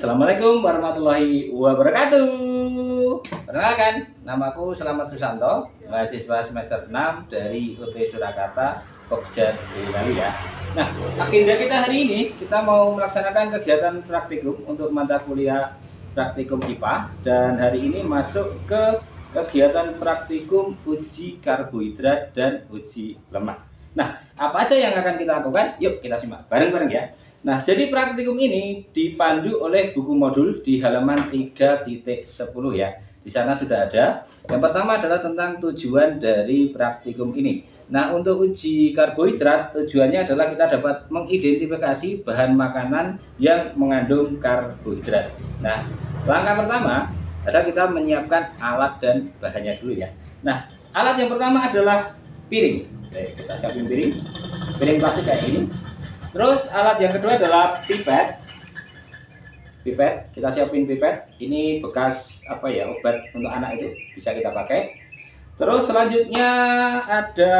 Assalamualaikum warahmatullahi wabarakatuh. Perkenalkan, namaku Selamat Susanto, mahasiswa semester 6 dari UT Surakarta, Pokja Boyolali ya. Nah, agenda kita hari ini, kita mau melaksanakan kegiatan praktikum untuk mata kuliah praktikum IPA. Dan hari ini masuk ke kegiatan praktikum uji karbohidrat dan uji lemak. Nah, apa aja yang akan kita lakukan? Yuk kita simak bareng-bareng ya. Nah, jadi praktikum ini dipandu oleh buku modul di halaman 3.10 ya. Di sana sudah ada. Yang pertama adalah tentang tujuan dari praktikum ini. Nah, untuk uji karbohidrat tujuannya adalah kita dapat mengidentifikasi bahan makanan yang mengandung karbohidrat. Nah, langkah pertama adalah kita menyiapkan alat dan bahannya dulu ya. Nah, alat yang pertama adalah piring. Oke, kita siapin piring plastik kayak ini. Terus alat yang kedua adalah pipet. Kita siapin pipet. Ini bekas apa ya, obat untuk anak itu bisa kita pakai. Terus selanjutnya ada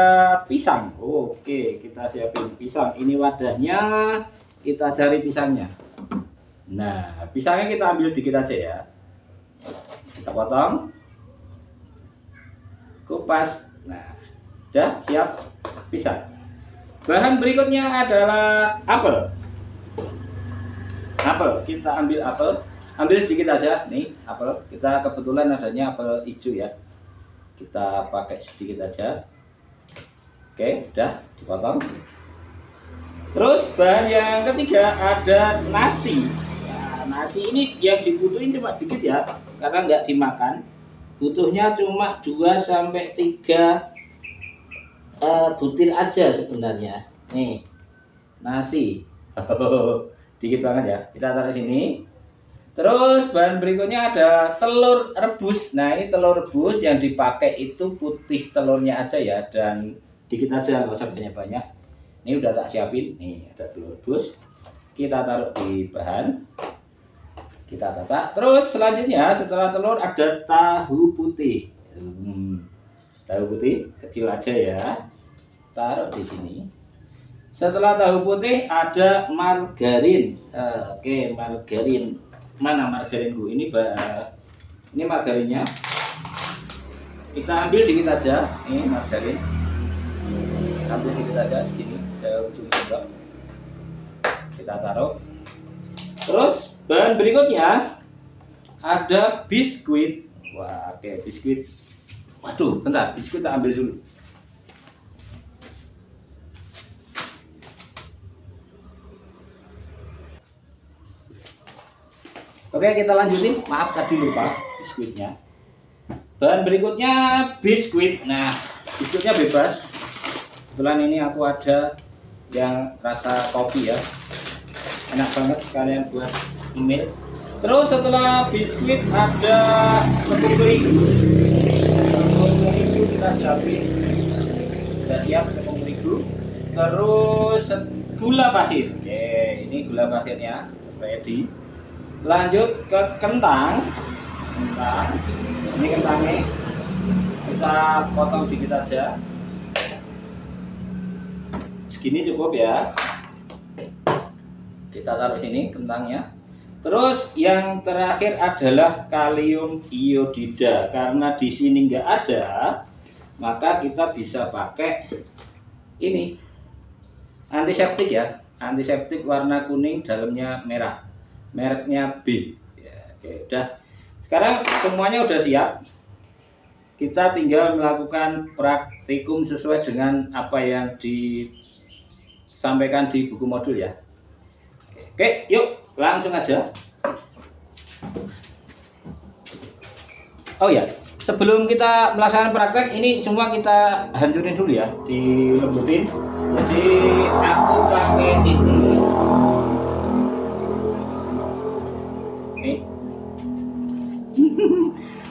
pisang. Oke, kita siapin pisang. Ini wadahnya, kita cari pisangnya. Nah, pisangnya kita ambil dikit aja ya. Kita potong, kupas. Nah, udah siap pisang. Bahan berikutnya adalah apel. Kita ambil apel, ambil sedikit aja nih apel. Kita kebetulan adanya apel hijau ya. Kita pakai sedikit aja. Oke, udah dipotong. Terus bahan yang ketiga ada nasi. Nah, nasi ini yang dibutuhin cuma dikit ya, karena nggak dimakan. Butuhnya cuma 2 sampai 3 butir aja sebenarnya. Nih nasi dikit banget ya, kita taruh sini. Terus bahan berikutnya ada telur rebus. Nah, ini telur rebus yang dipakai itu putih telurnya aja ya, dan dikit aja, nggak usah banyak-banyak. Ini udah tak siapin. Nih ada telur rebus, kita taruh di bahan, kita tata. Terus selanjutnya setelah telur ada tahu putih. Tahu putih kecil aja ya, taruh di sini. Setelah tahu putih ada margarin. Oke, margarin. Mana margarinku? Ini margarinnya. Kita ambil dikit aja. Ini margarin. Ambil dikit aja segini. Saya ujung coba. Kita taruh. Terus bahan berikutnya ada biskuit. Wah, oke, biskuit. Waduh, bentar, biskuit kita ambil dulu. Oke, kita lanjutin. Maaf tadi lupa biskuitnya. Bahan berikutnya biskuit. Nah, biskuitnya bebas. Kebetulan ini aku ada yang rasa kopi ya. Enak banget kalian buat ngemil. Terus setelah biskuit ada tepung terigu. Tepung terigu kita siapin. Sudah siap tepung terigu. Terus gula pasir. Oke, ini gula pasirnya ready. Lanjut ke kentang. Ini kentangnya kita potong dikit aja, segini cukup ya. Kita taruh sini kentangnya. Terus yang terakhir adalah kalium iodida. Karena di sini nggak ada, maka kita bisa pakai ini antiseptik ya, antiseptik warna kuning, dalamnya merah, mereknya B ya. Oke, udah. Sekarang semuanya udah siap. Kita tinggal melakukan praktikum sesuai dengan apa yang disampaikan di buku modul ya. Oke, yuk langsung aja. Oh ya, sebelum kita melaksanakan praktek ini semua kita hancurin dulu ya, dilembutin. Jadi aku pakai ini.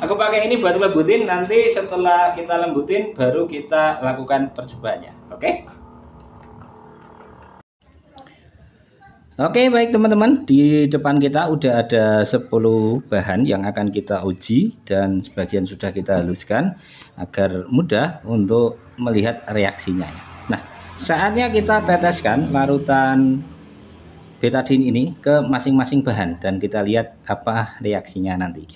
Aku pakai ini buat lembutin, nanti setelah kita lembutin baru kita lakukan percobaannya. Oke? Oke, baik teman-teman, di depan kita udah ada 10 bahan yang akan kita uji dan sebagian sudah kita haluskan agar mudah untuk melihat reaksinya ya. Nah, saatnya kita teteskan larutan betadine ini ke masing-masing bahan dan kita lihat apa reaksinya nanti.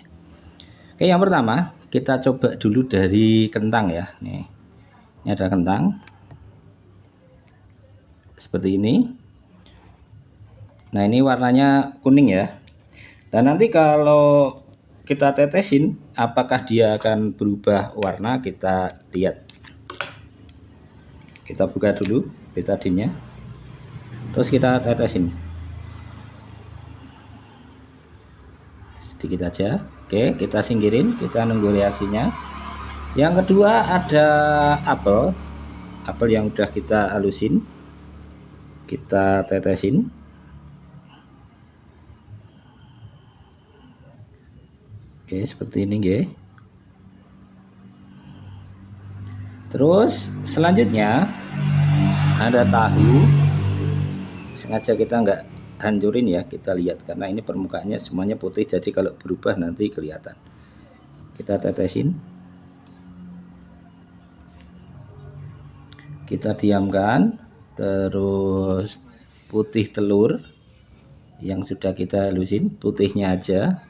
Oke, yang pertama kita coba dulu dari kentang ya. Nih, ini ada kentang seperti ini. Nah, ini warnanya kuning ya. Dan nanti kalau kita tetesin, apakah dia akan berubah warna, kita lihat. Kita buka dulu betadinnya, terus kita tetesin sedikit aja. Oke, kita singkirin, kita nunggu reaksinya. Yang kedua ada apel yang udah kita halusin, kita tetesin. Oke, seperti ini nggih. Terus selanjutnya ada tahu. Sengaja kita nggak hancurin ya, kita lihat karena ini permukaannya semuanya putih, jadi kalau berubah nanti kelihatan. Kita tetesin, kita diamkan. Terus putih telur yang sudah kita halusin, putihnya aja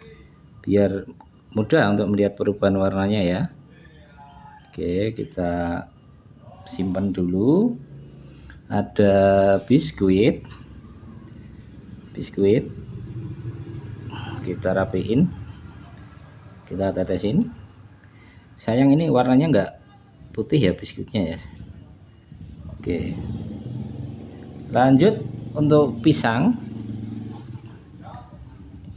biar mudah untuk melihat perubahan warnanya ya. Oke, kita simpan dulu. Ada biskuit, kita rapiin, kita tetesin. Sayang ini warnanya enggak putih ya biskuitnya ya. Oke, lanjut untuk pisang.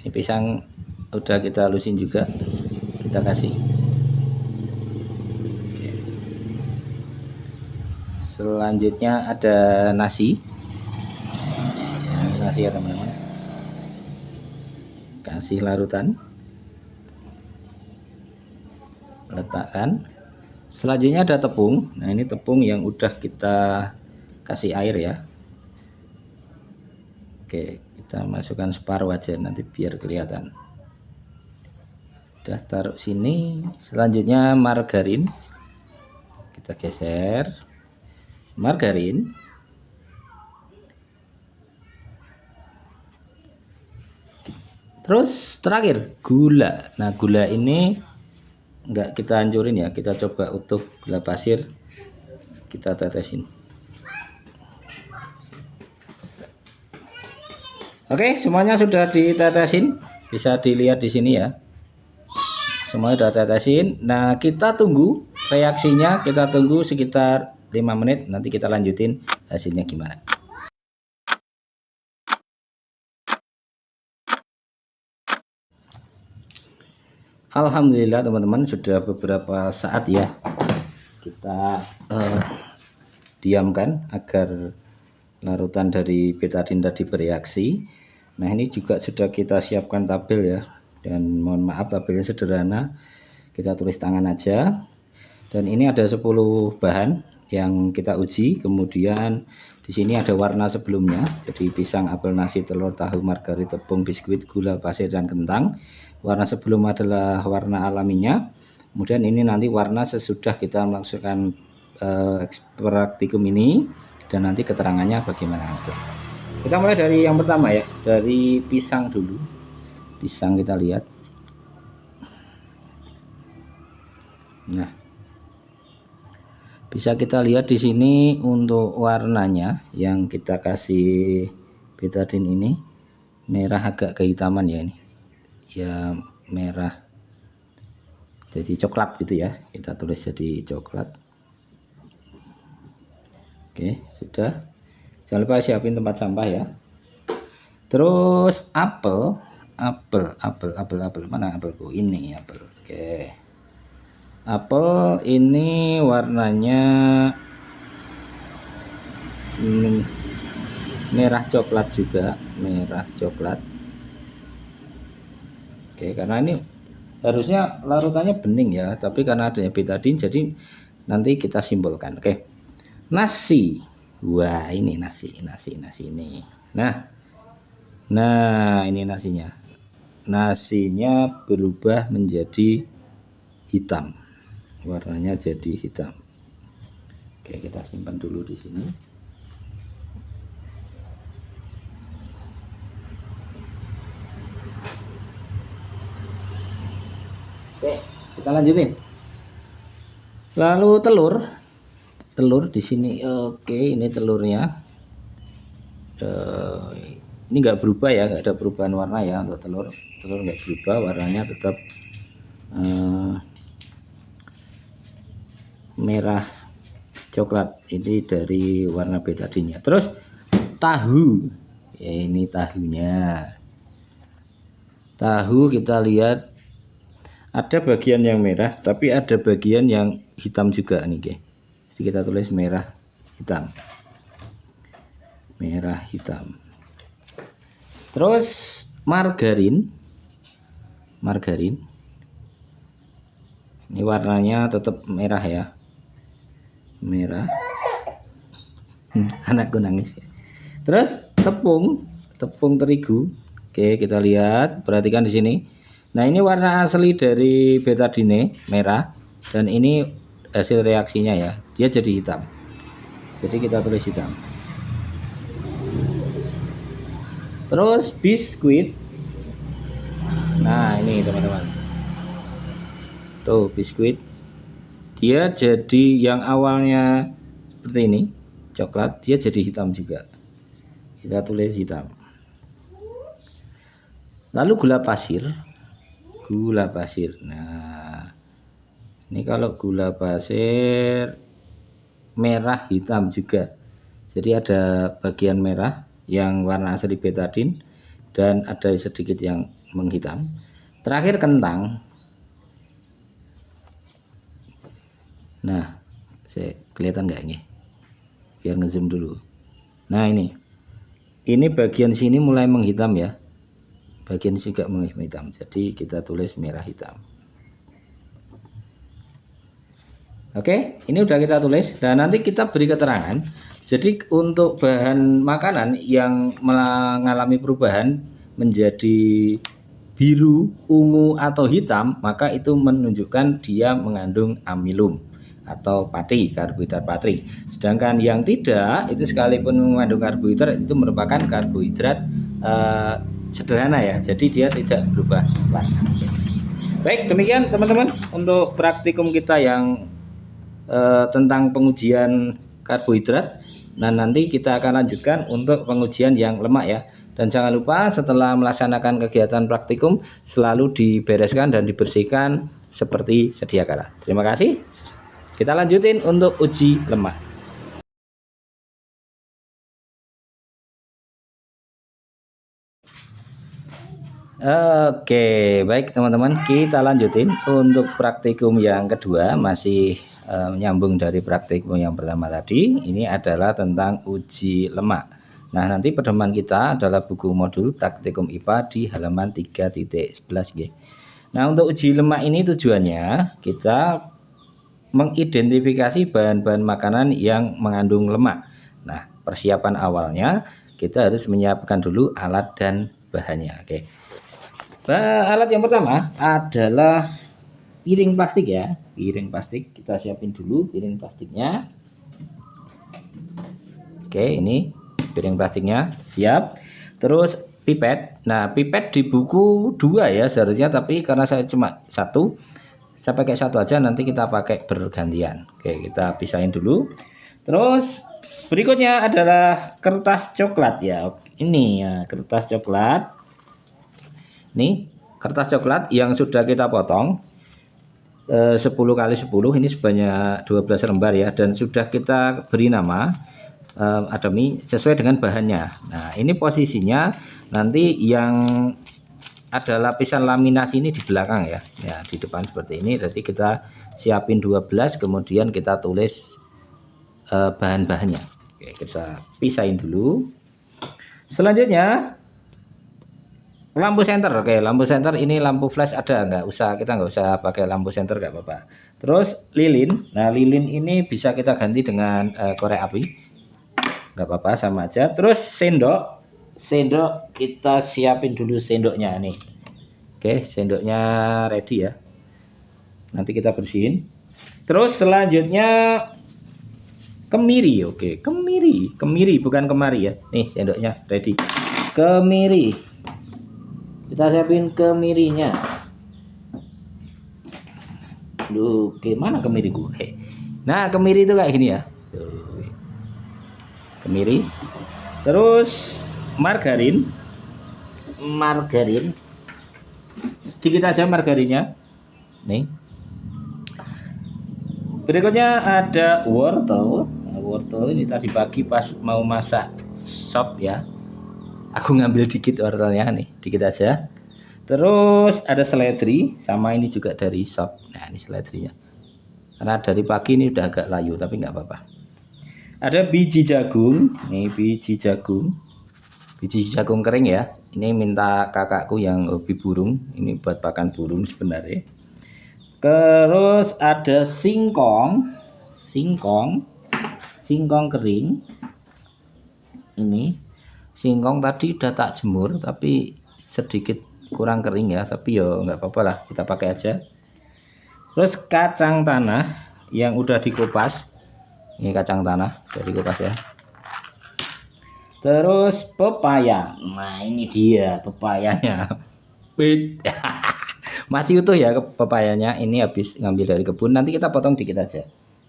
Ini pisang udah kita halusin juga, kita kasih. Selanjutnya ada nasi ya teman-teman, kasih larutan, letakkan. Selanjutnya ada tepung. Nah, ini tepung yang udah kita kasih air ya. Oke, kita masukkan separuh aja nanti biar kelihatan. Udah taruh sini. Selanjutnya margarin, kita geser margarin. Terus terakhir gula. Nah, gula ini enggak kita hancurin ya, kita coba utuh gula pasir, kita tetesin. Oke, semuanya sudah ditetesin, bisa dilihat di sini ya. Semuanya sudah tetesin. Nah, kita tunggu reaksinya, kita tunggu sekitar 5 menit, nanti kita lanjutin hasilnya gimana. Alhamdulillah teman-teman, sudah beberapa saat ya kita diamkan agar larutan dari betadine tadi bereaksi. Nah, ini juga sudah kita siapkan tabel ya, dan mohon maaf tabelnya sederhana, kita tulis tangan aja. Dan ini ada 10 bahan yang kita uji. Kemudian di sini ada warna sebelumnya, jadi pisang, apel, nasi, telur, tahu, margarin, tepung, biskuit, gula pasir, dan kentang. Warna sebelum adalah warna alaminya. Kemudian ini nanti warna sesudah kita melakukan praktikum ini, dan nanti keterangannya bagaimana. Kita mulai dari yang pertama ya, dari pisang dulu. Pisang kita lihat. Nah, bisa kita lihat di sini untuk warnanya yang kita kasih betadine ini merah agak kehitaman ya, ini ya merah jadi coklat gitu ya, kita tulis jadi coklat. Oke, sudah. Jangan lupa siapin tempat sampah ya. Terus apel mana apelku? Ini apel. Oke, apel ini warnanya merah coklat juga, merah coklat. Oke, karena ini harusnya larutannya bening ya, tapi karena adanya betadine jadi nanti kita simbolkan. Oke, nasi. Wah, ini nasi ini. Nah ini nasinya berubah menjadi hitam, warnanya jadi hitam. Oke, kita simpan dulu di sini. Kita lanjutin. Lalu telur di sini. Oke, ini telurnya. Ini nggak berubah ya, nggak ada perubahan warna ya untuk telur nggak berubah, warnanya tetap merah coklat. Ini dari warna betadinnya. Terus tahu ya, ini tahunya. Tahu kita lihat ada bagian yang merah tapi ada bagian yang hitam juga nih, guys. Jadi kita tulis merah hitam. Merah hitam. Terus margarin. Ini warnanya tetap merah ya. Merah. Anakku nangis ya. Terus tepung terigu. Oke, kita lihat, perhatikan di sini. Nah, ini warna asli dari betadine merah dan ini hasil reaksinya ya. Dia jadi hitam. Jadi kita tulis hitam. Terus biskuit. Nah, ini teman-teman. Tuh, biskuit. Dia jadi yang awalnya seperti ini, coklat, dia jadi hitam juga. Kita tulis hitam. Lalu gula pasir. Nah, ini kalau gula pasir merah hitam juga. Jadi ada bagian merah yang warna asli betadin dan ada sedikit yang menghitam. Terakhir kentang. Nah, kelihatan nggak ini? Biar ngezoom dulu. Nah, ini bagian sini mulai menghitam ya. Bagian ini juga menghitam. Jadi kita tulis merah hitam. Oke, ini udah kita tulis dan nanti kita beri keterangan. Jadi untuk bahan makanan yang mengalami perubahan menjadi biru, ungu atau hitam, maka itu menunjukkan dia mengandung amilum atau pati, karbohidrat patri. Sedangkan yang tidak, itu sekalipun mengandung karbohidrat, itu merupakan karbohidrat sederhana ya, jadi dia tidak berubah warna. Baik, demikian teman-teman untuk praktikum kita yang tentang pengujian karbohidrat. Nah, nanti kita akan lanjutkan untuk pengujian yang lemak ya. Dan jangan lupa setelah melaksanakan kegiatan praktikum selalu dibereskan dan dibersihkan seperti sedia kala. Terima kasih. Kita lanjutin untuk uji lemak. Oke, baik teman-teman, kita lanjutin untuk praktikum yang kedua, masih menyambung dari praktikum yang pertama tadi. Ini adalah tentang uji lemak. Nah, nanti pedoman kita adalah buku modul praktikum IPA di halaman 3.11 G. Nah, untuk uji lemak ini tujuannya kita mengidentifikasi bahan-bahan makanan yang mengandung lemak. Nah, persiapan awalnya kita harus menyiapkan dulu alat dan bahannya. Oke. Alat yang pertama adalah piring plastik ya. Piring plastik kita siapin dulu piring plastiknya. Oke, ini piring plastiknya siap. Terus pipet. Nah, pipet di buku 2 ya seharusnya, tapi karena saya cuma 1, saya pakai 1 aja, nanti kita pakai bergantian. Oke, kita pisahin dulu. Terus berikutnya adalah kertas coklat ya. Ini ya, kertas coklat. Nih, kertas coklat yang sudah kita potong 10 kali 10, ini sebanyak 12 lembar ya, dan sudah kita beri nama Adami sesuai dengan bahannya. Nah, ini posisinya nanti yang ada lapisan laminasi ini di belakang ya. Ya, di depan seperti ini. Jadi kita siapin 12, kemudian kita tulis bahan-bahannya. Oke, kita pisahin dulu. Selanjutnya lampu senter. Oke, lampu senter ini lampu flash ada, kita nggak usah pakai lampu senter, nggak apa-apa. Terus lilin. Nah, lilin ini bisa kita ganti dengan korek api, nggak apa-apa, sama aja. Terus sendok kita siapin dulu sendoknya nih. Oke, sendoknya ready ya, nanti kita bersihin. Terus selanjutnya kemiri. Oke, kemiri bukan kemari ya. Nih sendoknya ready. Kemiri kita siapin kemirinya. Duh, gimana kemiriku? Nah, kemiri itu kayak gini ya. Tuh. Kemiri. Terus margarin. Margarin. Sedikit aja margarinnya. Nih. Berikutnya ada wortel. Nah, wortel ini tadi pagi pas mau masak sop ya. Aku ngambil dikit wortelnya nih, dikit aja. Terus ada seledri, sama ini juga dari sop. Nah, ini seledrinya. Karena dari pagi ini udah agak layu, tapi nggak apa-apa. Ada biji jagung, nih biji jagung. Biji jagung kering ya. Ini minta kakakku yang hobi burung. Ini buat pakan burung sebenarnya. Terus ada singkong, singkong kering. Ini singkong tadi udah tak jemur, tapi sedikit kurang kering ya. Tapi yo nggak apa-apa lah, kita pakai aja. Terus kacang tanah yang udah dikupas. Ini kacang tanah udah dikupas ya. Terus pepaya. Nah, ini dia pepayanya. Wait. Masih utuh ya pepayanya. Ini habis ngambil dari kebun. Nanti kita potong dikit aja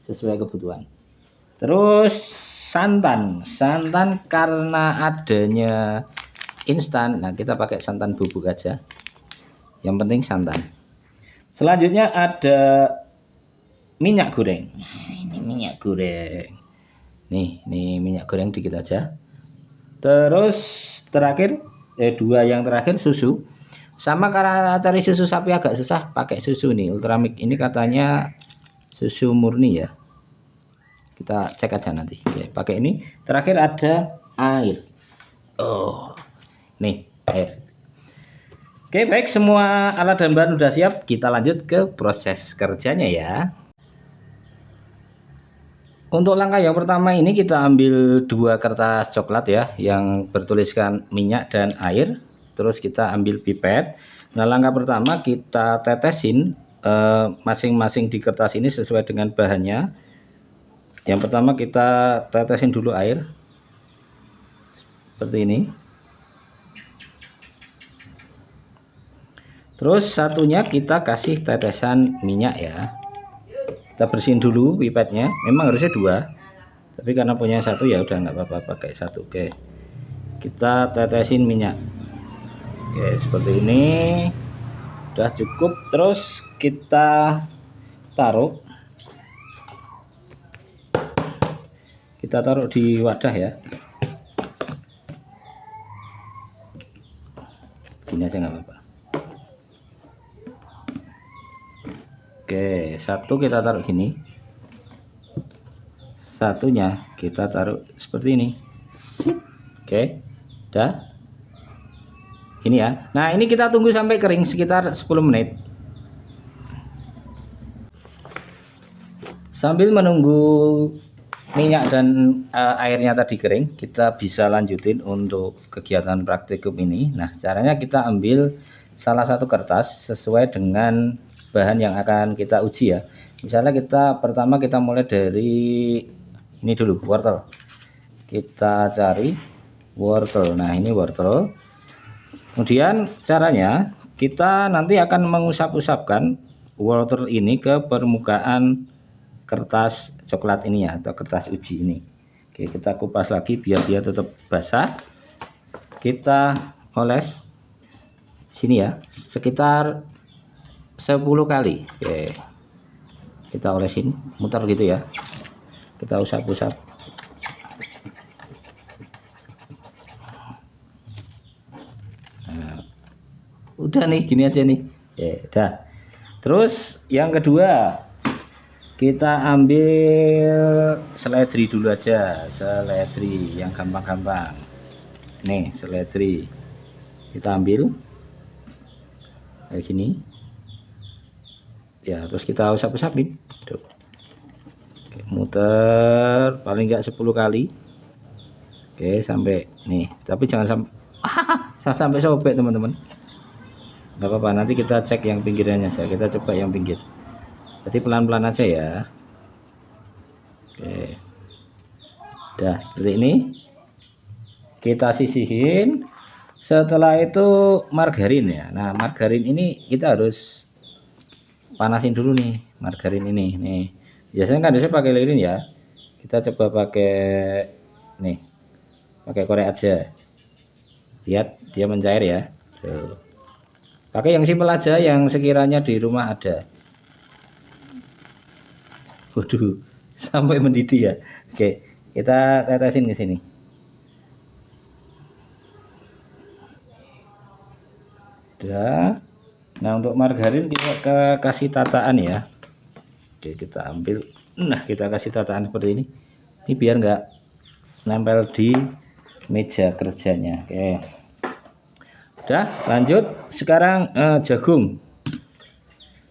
sesuai kebutuhan. Terus santan. Santan karena adanya instan. Nah, kita pakai santan bubuk aja. Yang penting santan. Selanjutnya ada minyak goreng. Nah, ini minyak goreng. Nih, minyak goreng dikit aja. Terus terakhir dua yang terakhir susu. Sama karena cari susu sapi agak susah, pakai susu nih Ultramilk. Ini katanya susu murni ya. Kita cek aja nanti. Oke, pakai ini. Terakhir ada air. Oh, nih air. Oke, baik, semua alat dan bahan udah siap. Kita lanjut ke proses kerjanya ya. Untuk langkah yang pertama ini kita ambil dua kertas coklat ya yang bertuliskan minyak dan air. Terus kita ambil pipet. Nah, langkah pertama kita tetesin masing-masing di kertas ini sesuai dengan bahannya. Yang pertama kita tetesin dulu air seperti ini. Terus satunya kita kasih tetesan minyak ya. Kita bersihin dulu pipetnya. Memang harusnya dua, tapi karena punya satu ya udah nggak apa-apa pakai satu. Oke, kita tetesin minyak. Oke, seperti ini udah cukup. Terus kita taruh di wadah ya. Gini aja nggak apa-apa. Oke, satu kita taruh gini, satunya kita taruh seperti ini. Oke, udah ini ya. Nah, ini kita tunggu sampai kering sekitar 10 menit. Sambil menunggu minyak dan airnya tadi kering, kita bisa lanjutin untuk kegiatan praktikum ini. Nah, caranya kita ambil salah satu kertas sesuai dengan bahan yang akan kita uji ya. Misalnya pertama kita mulai dari ini dulu, wortel. Kita cari wortel. Nah, ini wortel. Kemudian caranya kita nanti akan mengusap-usapkan wortel ini ke permukaan kertas coklat ini ya, atau kertas uji ini. Oke, kita kupas lagi biar dia tetap basah. Kita oles sini ya, sekitar 10 kali. Oke, kita olesin, muter gitu ya. Kita usap-usap. Nah, udah nih, gini aja nih. Oke, udah. Terus yang kedua, kita ambil seledri dulu aja. Seledri yang gampang-gampang. Nih, seledri. Kita ambil kayak gini. Ya, terus kita usap-usapin. Oke, muter paling enggak 10 kali. Oke, sampai nih, tapi jangan sampai sobek teman-teman. Nggak apa-apa, nanti kita cek yang pinggirannya saja. Kita coba yang pinggir. Jadi pelan-pelan aja ya. Oke, udah seperti ini. Kita sisihin. Setelah itu margarin ya. Nah, margarin ini kita harus panasin dulu nih margarin ini nih. Biasanya kan saya pakai lilin ya, kita coba pakai nih, pakai korek aja, lihat dia mencair ya. Tuh. Pakai yang simpel aja, yang sekiranya di rumah ada. Waduh, sampai mendidih ya. Oke, kita tetesin ke sini. Udah. Nah, untuk margarin kita kasih tataan ya. Oke, kita ambil. Nah, kita kasih tataan seperti ini. Ini biar nggak nempel di meja kerjanya. Oke. Udah, lanjut. Sekarang jagung.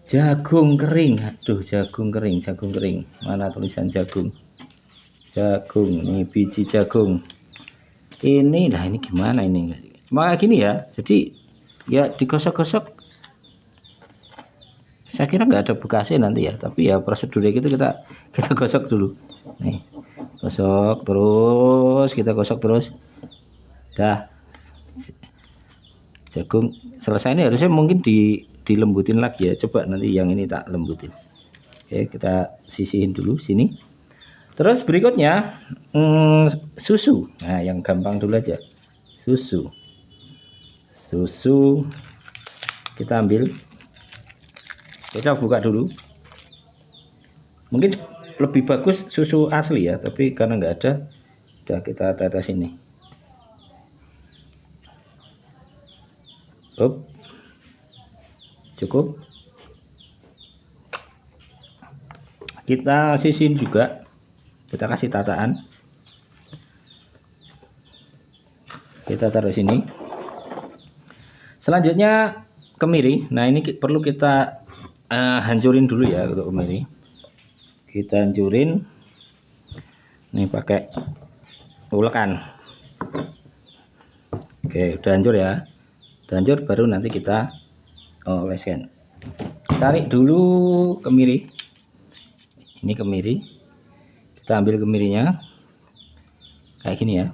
Jagung kering. Aduh, jagung kering. Mana tulisan jagung? Jagung, ini biji jagung. Ini, nah ini gimana ini? Cuma gini ya. Jadi ya digosok-gosok. Saya kira nggak ada bekasnya nanti ya. Tapi ya prosedurnya gitu kita gosok dulu. Nih, gosok terus, kita gosok terus. Dah. Jagung selesai, ini harusnya mungkin dilembutin lagi ya. Coba nanti yang ini tak lembutin. Oke, kita sisihin dulu sini. Terus berikutnya susu. Nah, yang gampang dulu aja. Susu kita ambil, kita buka dulu. Mungkin lebih bagus susu asli ya, tapi karena nggak ada, udah kita tetes ini. Cukup. Kita sisihin juga, kita kasih tataan, kita taruh sini. Selanjutnya kemiri. Nah, ini perlu kita hancurin dulu ya untuk kemiri. Kita hancurin nih pakai ulekan. Oke, udah hancur ya. Udah hancur, baru nanti kita oleskan. Tarik dulu kemiri. Ini kemiri. Kita ambil kemirinya kayak gini ya.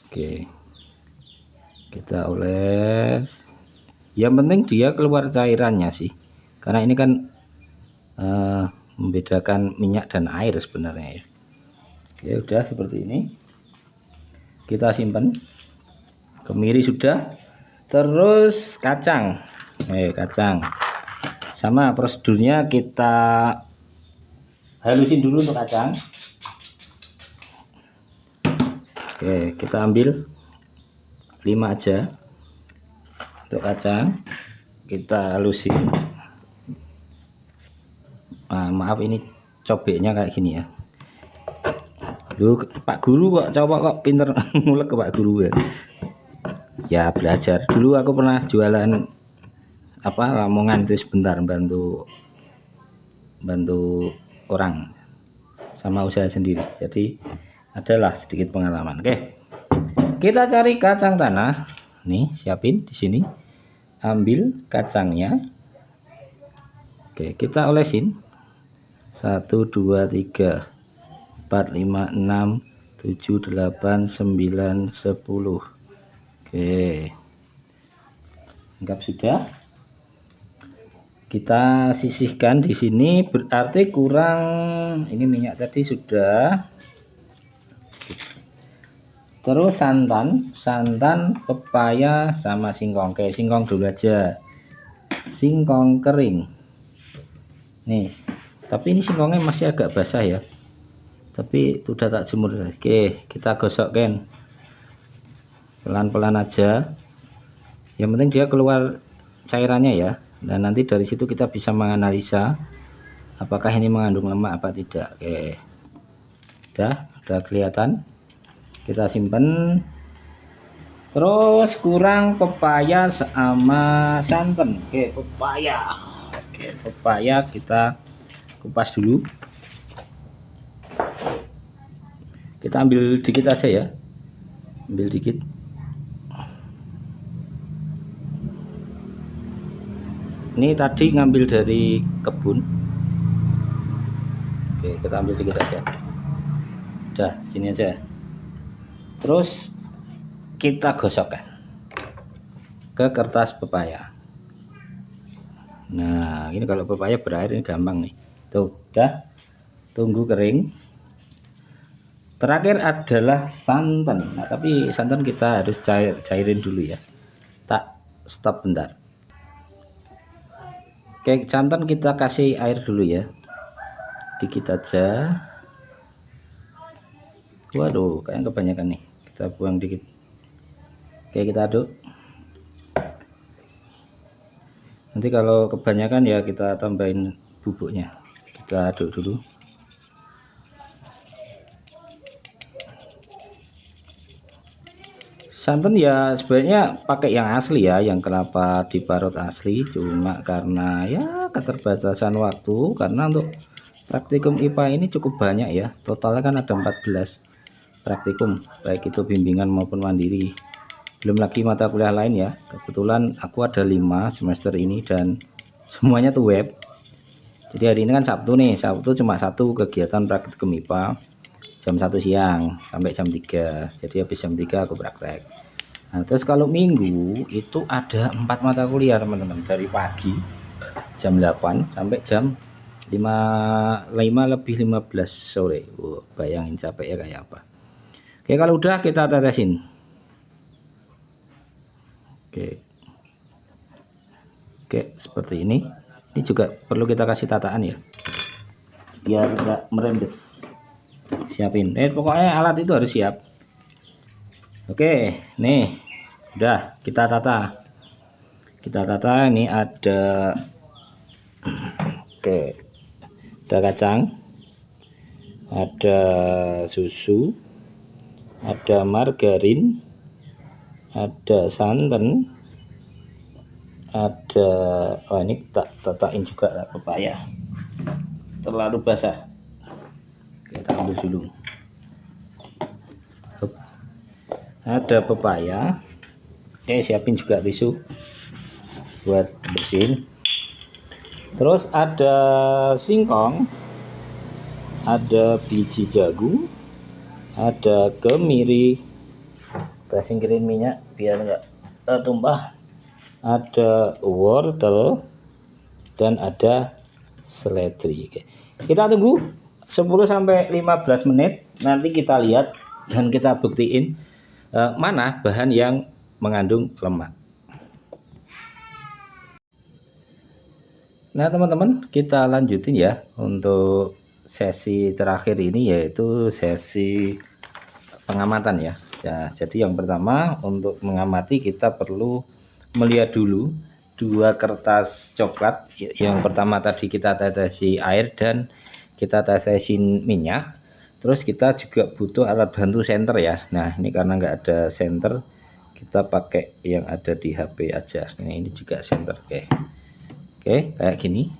Oke, kita oles. Yang penting dia keluar cairannya sih, karena ini kan membedakan minyak dan air sebenarnya ya. Oke, udah seperti ini. Kita simpan. Kemiri sudah. Terus kacang. Kacang. Sama prosedurnya, kita halusin dulu untuk kacang. Oke, kita ambil 5 aja untuk kacang, kita halusin. Maaf, ini cobeknya kayak gini ya. Duh, Pak Guru kok coba kok pinter ngulek ke Pak Guru ya. Ya belajar. Dulu aku pernah jualan Lamongan itu sebentar, bantu orang sama usaha sendiri. Jadi adalah sedikit pengalaman. Oke. Kita cari kacang tanah. Nih, siapin di sini. Ambil kacangnya. Oke, kita olesin. 1 2 3 4 5 6 7 8 9 10. Oke. Anggap sudah. Kita sisihkan di sini, berarti kurang ini minyak tadi sudah. Terus santan, pepaya sama singkong. Oke, singkong dulu aja. Singkong kering. Nih, tapi ini singkongnya masih agak basah ya. Tapi sudah tak jemur. Oke, kita gosokkan. Pelan-pelan aja. Yang penting dia keluar cairannya ya. Dan nanti dari situ kita bisa menganalisa apakah ini mengandung lemak apa tidak. Oke. Udah kelihatan. Kita simpen. Terus kurang pepaya sama santan. Oke, pepaya kita kupas dulu. Kita ambil dikit aja ya. Ambil dikit. Ini tadi ngambil dari kebun. Oke, kita ambil dikit aja. Udah, sini aja. Terus kita gosokkan ke kertas pepaya. Nah ini kalau pepaya berair ini gampang nih, tuh udah, tunggu kering. Terakhir adalah santan. Nah tapi santan kita harus cairin dulu ya, tak stop bentar. Oke, santan kita kasih air dulu ya, dikit aja. Waduh kayaknya kebanyakan nih, kita buang dikit. Oke kita aduk. Nanti kalau kebanyakan ya kita tambahin bubuknya. Kita aduk dulu. Santan ya sebenarnya pakai yang asli ya, yang kelapa diparut asli, cuma karena ya keterbatasan waktu, karena untuk praktikum IPA ini cukup banyak ya, totalnya kan ada 14 praktikum, baik itu bimbingan maupun mandiri, belum lagi mata kuliah lain ya. Kebetulan aku ada 5 semester ini dan semuanya tuh web. Jadi hari ini kan Sabtu nih, Sabtu cuma satu kegiatan praktikum IPA jam 1 siang sampai jam 3, jadi habis jam 3 aku praktek. Nah terus kalau minggu itu ada 4 mata kuliah teman-teman, dari pagi jam 8 sampai jam 5 lebih 15 sore. Bayangin capeknya kayak apa. Oke kalau udah kita tetesin. Oke seperti ini. Ini juga perlu kita kasih tataan ya, biar enggak merembes. Siapin, pokoknya alat itu harus siap. Oke nih udah kita tata. Ini ada ada kacang, ada susu, ada margarin, ada santan, ada ini tak tatain juga pepaya, terlalu basah, kita ambil dulu. Ada pepaya. Siapin juga tisu buat bersihin. Terus ada singkong, ada biji jagung, ada kemiri, kita singkirin minyak biar enggak tumpah, ada wortel, dan ada seledri. Oke. Kita tunggu 10-15 menit, nanti kita lihat dan kita buktiin mana bahan yang mengandung lemak. Nah teman-teman, kita lanjutin ya untuk sesi terakhir ini, yaitu sesi pengamatan ya. Jadi yang pertama untuk mengamati kita perlu melihat dulu 2 kertas coklat. Yang pertama tadi kita tetesi air dan kita tetesin minyak. Terus kita juga butuh alat bantu senter ya. Nah ini karena nggak ada senter, kita pakai yang ada di HP aja. Ini juga senter. Oke kayak gini.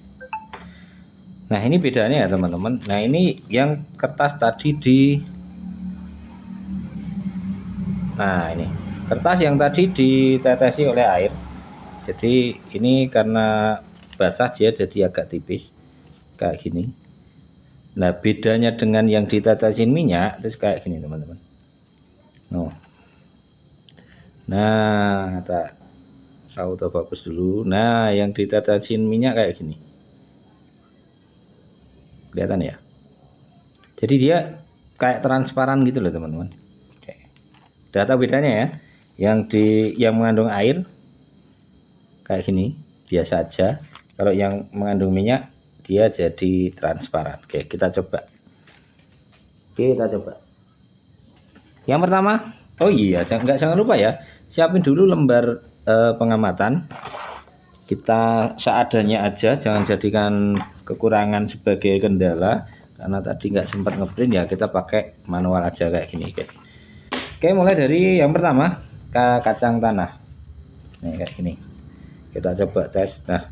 Nah ini bedanya ya teman-teman. Nah ini yang kertas tadi nah ini kertas yang tadi ditetesi oleh air, jadi ini karena basah dia jadi agak tipis kayak gini. Nah bedanya dengan yang ditetesin minyak terus kayak gini teman-teman. Nah tak auto fokus dulu. Nah yang ditetesin minyak kayak gini, kelihatan ya, jadi dia kayak transparan gitu loh teman-teman. Data bedanya ya, yang mengandung air kayak gini biasa aja, kalau yang mengandung minyak dia jadi transparan. Oke kita coba. Yang pertama, oh iya jangan lupa ya, siapin dulu lembar pengamatan. Kita seadanya aja, jangan jadikan kekurangan sebagai kendala, karena tadi nggak sempat ngeprint ya, kita pakai manual aja kayak gini. Oke mulai dari yang pertama, kacang tanah. Nih kayak gini, kita coba tes. Nah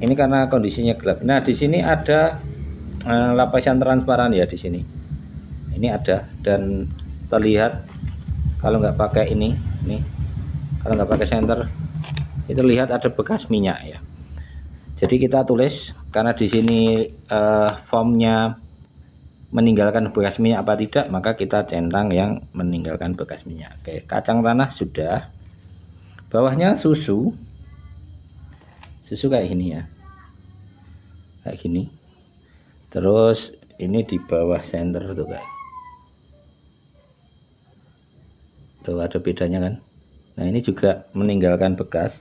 ini karena kondisinya gelap. Nah di sini ada lapisan transparan ya, di sini ini ada, dan terlihat kalau nggak pakai ini kalau nggak pakai senter itu lihat ada bekas minyak ya. Jadi kita tulis, karena di sini formnya meninggalkan bekas minyak apa tidak, maka kita centang yang meninggalkan bekas minyak. Oke kacang tanah sudah, bawahnya susu. susu kayak gini ya, kayak gini. Terus ini di bawah senter tuh kayak tuh, ada bedanya kan. Nah ini juga meninggalkan bekas,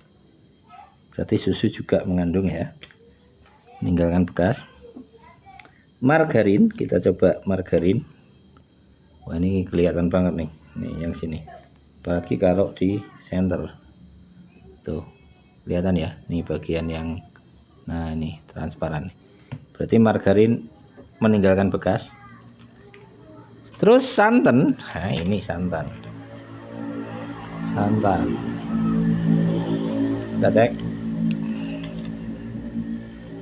berarti susu juga mengandung ya, meninggalkan bekas. Margarin, kita coba margarin. Wah ini kelihatan banget nih yang sini, bagi kalau di center tuh kelihatan ya, nih bagian yang, nah ini transparan, berarti margarin meninggalkan bekas. Terus santan, nah ini santan kita cek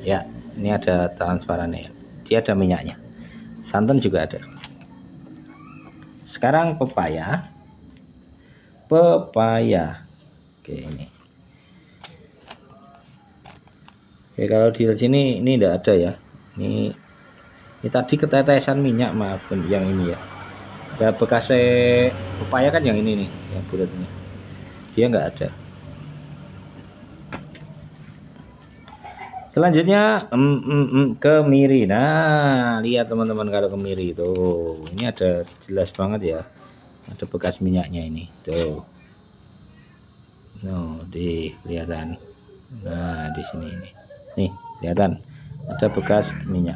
ya, ini ada transparannya, dia ada minyaknya. Santan juga ada. Sekarang pepaya. Oke ini. Oke, kalau di sini ini tidak ada ya. Ini tadi ketetesan minyak, maaf yang ini ya. Ada bekas pepaya kan yang ini nih, yang bulat ini. Dia nggak ada. Selanjutnya kemiri. Nah lihat teman-teman, kalau kemiri itu ini ada jelas banget ya, ada bekas minyaknya ini tuh. Kelihatan. Nah di sini ini nih kelihatan ada bekas minyak.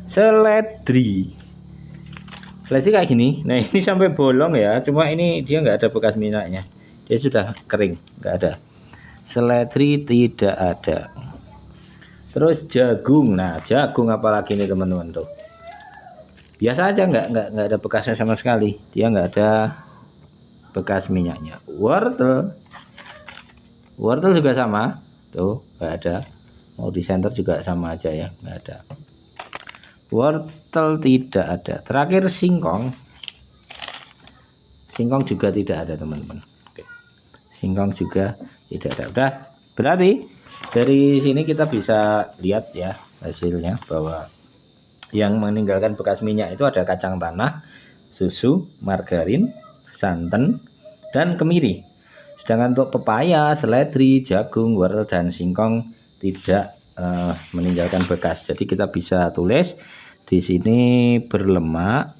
Seledri kayak gini. Nah ini sampai bolong ya, cuma ini dia nggak ada bekas minyaknya, dia sudah kering, nggak ada. Seledri tidak ada. Terus jagung. Nah jagung apalagi nih teman-teman, tuh biasa aja, nggak ada bekasnya sama sekali, dia nggak ada bekas minyaknya. Wortel juga sama tuh, nggak ada. Mau di center juga sama aja ya, nggak ada. Wortel tidak ada. Terakhir singkong juga tidak ada teman-teman. Singkong juga tidak ada. Udah, berarti dari sini kita bisa lihat ya hasilnya, bahwa yang meninggalkan bekas minyak itu ada kacang tanah, susu, margarin, santan, dan kemiri. Sedangkan untuk pepaya, seledri, jagung, wortel, dan singkong tidak meninggalkan bekas. Jadi kita bisa tulis di sini berlemak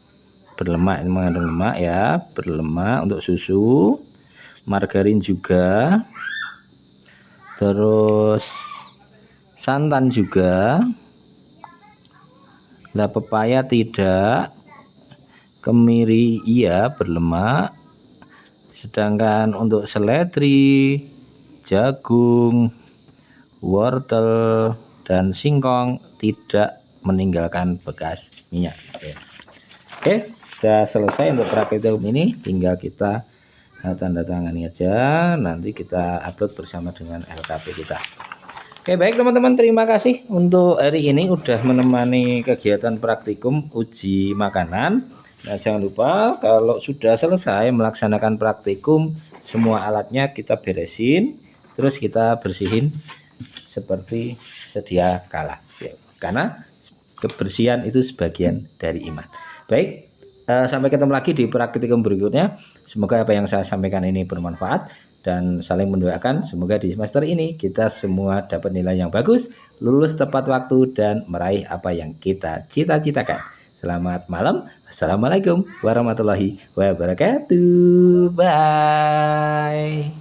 ini mengandung lemak ya, berlemak untuk susu, margarin juga, terus santan juga. Nah pepaya tidak, kemiri iya berlemak, sedangkan untuk seledri, jagung, wortel, dan singkong tidak meninggalkan bekas minyak. Oke, sudah selesai untuk praktikum ini, tinggal kita tanda tangani aja, nanti kita upload bersama dengan LKP kita. Oke baik teman-teman, terima kasih untuk hari ini udah menemani kegiatan praktikum uji makanan. Nah jangan lupa kalau sudah selesai melaksanakan praktikum, semua alatnya kita beresin, terus kita bersihin seperti sedia kala ya, karena kebersihan itu sebagian dari iman. Baik, sampai ketemu lagi di praktikum berikutnya. Semoga apa yang saya sampaikan ini bermanfaat, dan saling mendoakan semoga di semester ini kita semua dapat nilai yang bagus, lulus tepat waktu, dan meraih apa yang kita cita-citakan. Selamat malam. Assalamualaikum warahmatullahi wabarakatuh. Bye.